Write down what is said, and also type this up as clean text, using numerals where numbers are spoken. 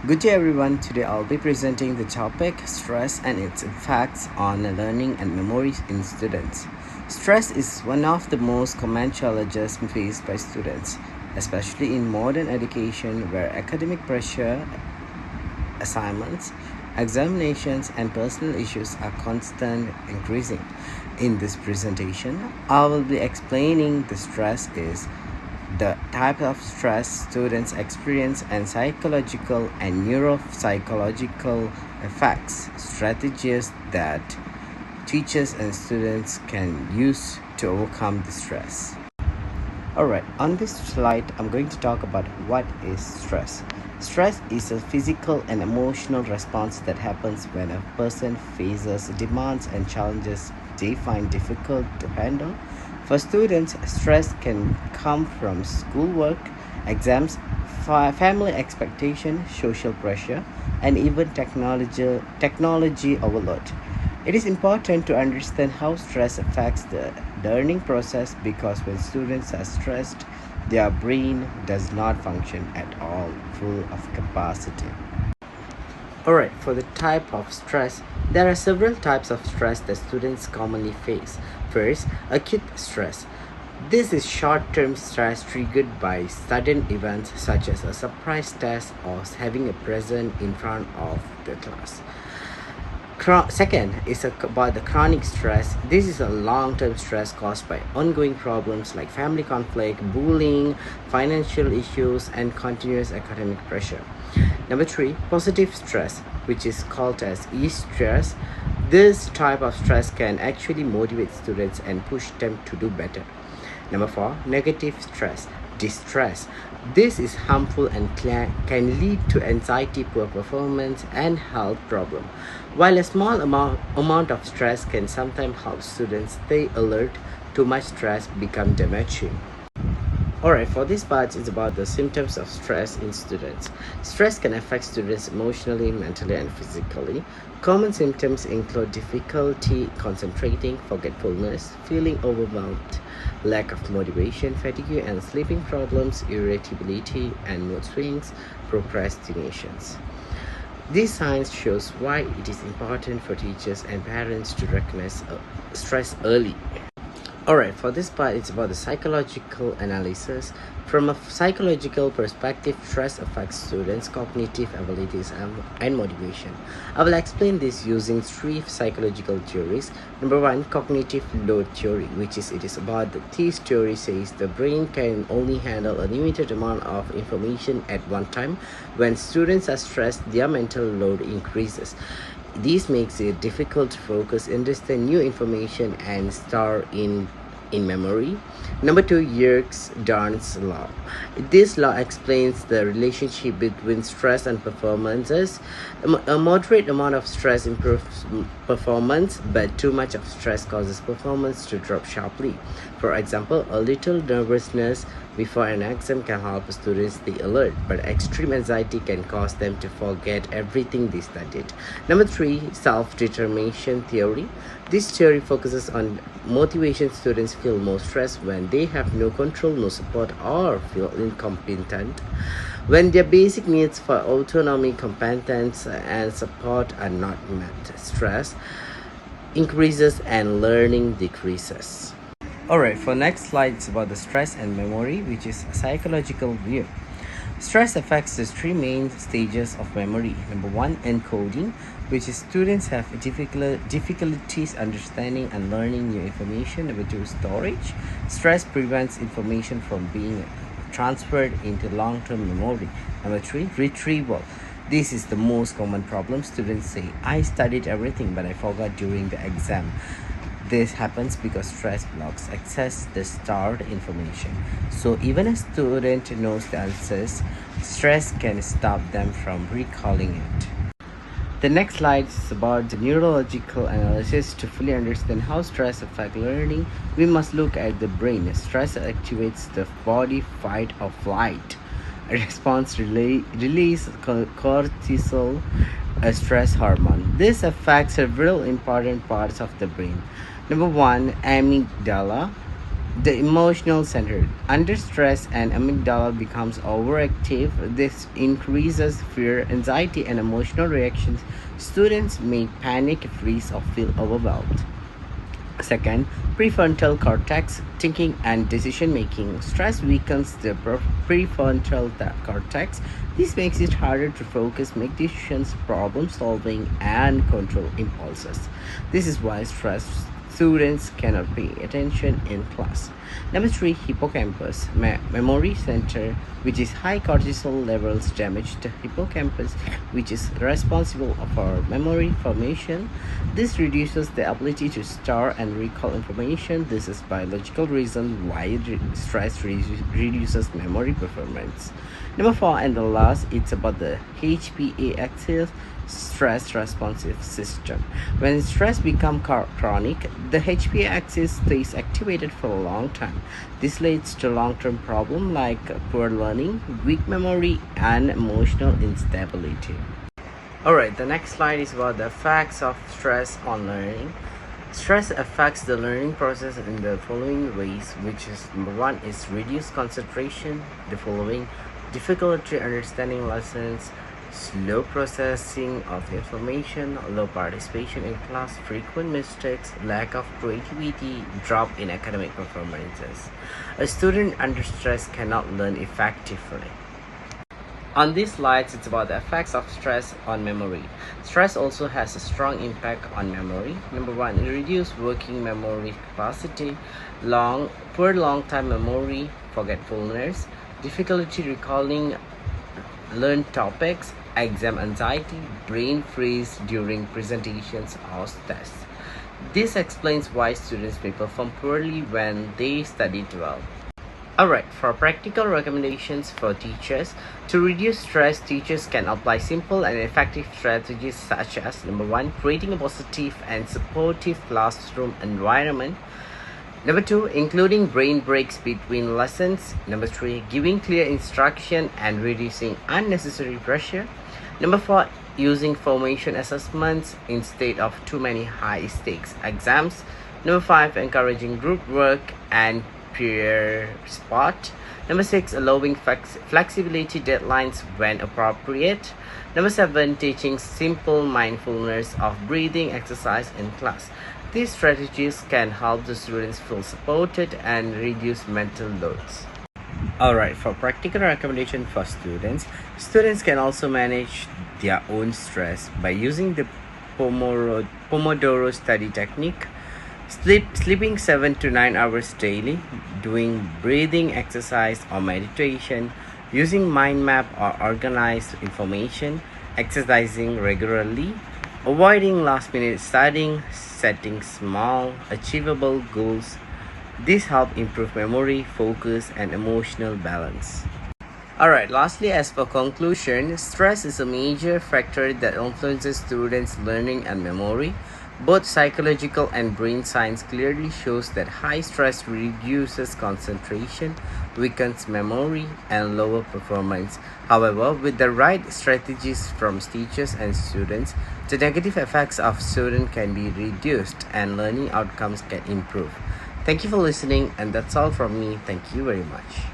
Good day everyone. Today I'll be presenting the topic stress and its effects on learning and memory in students. Stress is one of the most common challenges faced by students, especially in modern education where academic pressure, assignments, examinations and personal issues are constant increasing. In this presentation, I will be explaining the stress is the type of stress students experience and psychological and neuropsychological effects, strategies that teachers and students can use to overcome the stress. Alright, on this slide, I'm going to talk about what is stress. Stress is a physical and emotional response that happens when a person faces demands and challenges they find difficult to handle. For students, stress can come from schoolwork, exams, family expectation, social pressure, and even technology overload. It is important to understand how stress affects the learning process because when students are stressed, their brain does not function at all full of capacity. Alright, for the type of stress, there are several types of stress that students commonly face. First, acute stress. This is short-term stress triggered by sudden events such as a surprise test or having a present in front of the class. Second is about the chronic stress. This is a long-term stress caused by ongoing problems like family conflict, bullying, financial issues, and continuous academic pressure. Number 3, positive stress, which is called as e-stress. This type of stress can actually motivate students and push them to do better. Number 4, negative stress, distress. This is harmful and can lead to anxiety, poor performance, and health problem. While a small amount of stress can sometimes help students stay alert, too much stress becomes damaging. Alright, for this part, it's about the symptoms of stress in students. Stress can affect students emotionally, mentally, and physically. Common symptoms include difficulty concentrating, forgetfulness, feeling overwhelmed, lack of motivation, fatigue and sleeping problems, irritability and mood swings, procrastinations. These signs shows why it is important for teachers and parents to recognize stress early. Alright, for this part, it's about the psychological analysis. From a psychological perspective, stress affects students' cognitive abilities and motivation. I will explain this using 3 psychological theories. Number 1, cognitive load theory, it is about this theory says the brain can only handle a limited amount of information at one time. When students are stressed, their mental load increases. This makes it difficult to focus, understand new information, and store in memory. Number 2, Yerkes-Darn's law. This law explains the relationship between stress and performances. A moderate amount of stress improves performance, but too much of stress causes performance to drop sharply. For example, a little nervousness before an exam can help students stay alert, but extreme anxiety can cause them to forget everything they studied. Number 3, self-determination theory. This theory focuses on motivation. Students feel more stressed when they have no control, no support, or feel incompetent. When their basic needs for autonomy, competence, and support are not met, stress increases and learning decreases. Alright, for next slide, it's about the stress and memory, which is a psychological view. Stress affects the 3 main stages of memory. Number 1, encoding, which is students have difficulties understanding and learning new information. Number 2, storage. Stress prevents information from being transferred into long-term memory. Number 3, retrieval. This is the most common problem. Students say, I studied everything but I forgot during the exam. This happens because stress blocks access the stored information. So even a student knows the answers, stress can stop them from recalling it. The next slide is about the neurological analysis. To fully understand how stress affects learning, we must look at the brain. Stress activates the body fight or flight. A response release cortisol, a stress hormone. This affects several important parts of the brain. Number 1, amygdala. The emotional center. Under stress and amygdala becomes overactive. This increases fear, anxiety, and emotional reactions. Students may panic, freeze, or feel overwhelmed. Second, prefrontal cortex, thinking and decision making. Stress weakens the prefrontal cortex. This makes it harder to focus, make decisions, problem solving, and control impulses. This is why stress students cannot pay attention in class. Number three, hippocampus, memory center, which is high cortisol levels damage the hippocampus, which is responsible for memory formation. This reduces the ability to store and recall information. This is biological reason why stress reduces memory performance. Number four and the last, it's about the HPA axis, stress responsive system. When stress becomes chronic, the HPA axis stays activated for a long time. This leads to long-term problems like poor learning, weak memory, and emotional instability. Alright, the next slide is about the effects of stress on learning. Stress affects the learning process in the following ways, which is number one is reduced concentration, the following difficulty understanding lessons, slow processing of information, low participation in class, frequent mistakes, lack of creativity, drop in academic performances. A student under stress cannot learn effectively. On these slides, it's about the effects of stress on memory. Stress also has a strong impact on memory. Number one, it reduces working memory capacity, poor long-time memory, forgetfulness, difficulty recalling learned topics, exam anxiety, brain freeze during presentations or tests. This explains why students may perform poorly when they studied well. Alright, for practical recommendations for teachers, to reduce stress, teachers can apply simple and effective strategies such as number one, creating a positive and supportive classroom environment. Number two, including brain breaks between lessons. Number three, giving clear instruction and reducing unnecessary pressure. Number four, using formation assessments instead of too many high stakes exams. Number five, encouraging group work and peer support. Number six, allowing flexibility deadlines when appropriate. Number seven, teaching simple mindfulness of breathing exercise in class. These strategies can help the students feel supported and reduce mental loads. Alright, for practical recommendation for students can also manage their own stress by using the Pomodoro study technique, sleeping 7 to 9 hours daily, doing breathing exercise or meditation, using mind map or organized information, exercising regularly, avoiding last minute studying, setting small, achievable goals. This helps improve memory, focus, and emotional balance. Alright, lastly, as for conclusion, stress is a major factor that influences students' learning and memory. Both psychological and brain science clearly shows that high stress reduces concentration, weakens memory, and lower performance. However, with the right strategies from teachers and students, the negative effects of students can be reduced and learning outcomes can improve. Thank you for listening, and that's all from me. Thank you very much.